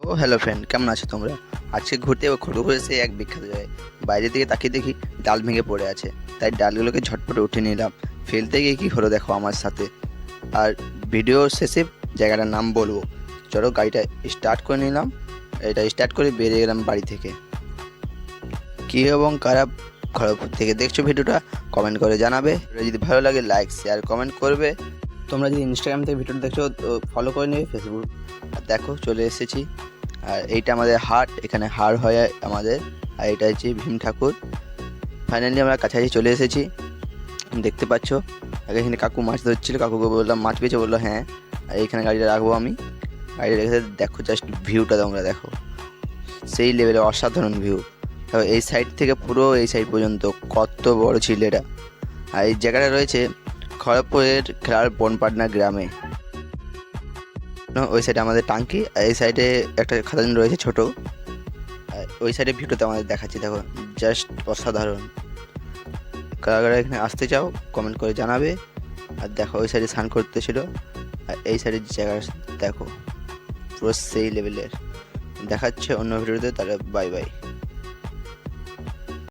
ও hello friend, কেমন আছো তোমরা? আজকে ঘুরতে খড়গপুরে সেই এক বিখ্যাত জায়গায় বাইরে থেকে তাকিয়ে দেখি ডাল ভেঙে পড়ে আছে। তাই ডালগুলোকে ঝটপট উঠে নিলাম। ফেলতে গিয়ে কী হলো দেখো আমার সাথে। আর ভিডিও শেষে জায়গাটার নাম বলবো। চলো গাড়িটা স্টার্ট করে নিলাম। এটা স্টার্ট করে বেরিয়ে গেলাম বাড়ি থেকে। কী এবং কারা খড়গপুর থেকে দেখছো ভিডিওটা কমেন্ট করে জানাবে। যদি ভালো লাগে লাইক শেয়ার কমেন্ট করবে। তোমরা যদি ইনস্টাগ্রাম থেকে ভিডিওটা দেখছো তো ফলো করে নেবে, ফেসবুক। আর দেখো চলে এসেছি। আর এইটা আমাদের হাট, এখানে হাড় হয় আমাদের। আর এটা হচ্ছে ভীম ঠাকুর। ফাইনালি আমরা কাছাকাছি চলে এসেছি, দেখতে পাচ্ছ। আগে এখানে কাকু মাছ ধরছিল, কাকুকে বললাম মাছ পেয়েছে, বললো হ্যাঁ। আর এইখানে গাড়িটা রাখবো আমি। গাড়ি রেখে দেখো জাস্ট ভিউটা তোমরা দেখো, সেই লেভেলে অসাধারণ ভিউ। এই সাইড থেকে পুরো এই সাইড পর্যন্ত কত বড় ছিল এটা। আর এই জায়গাটা রয়েছে খড়গপুরের খেলার বনপাটনা গ্রামে। ওই সাইডে আমাদের টাঙ্কি, আর এই সাইডে একটা খাদান রয়েছে ছোট। আর ওই সাইডে ভিউটাতে আমাদের দেখাচ্ছি, দেখো জাস্ট অসাধারণ। কারা কারা এখানে আসতে চাও কমেন্ট করে জানাবে। আর দেখো ওই সাইডে স্নান করতেছিল, আর এই সাইডের জায়গা দেখো পুরো সেই লেভেলের। দেখাচ্ছে অন্য ভিডিওতে, তাহলে বাই বাই।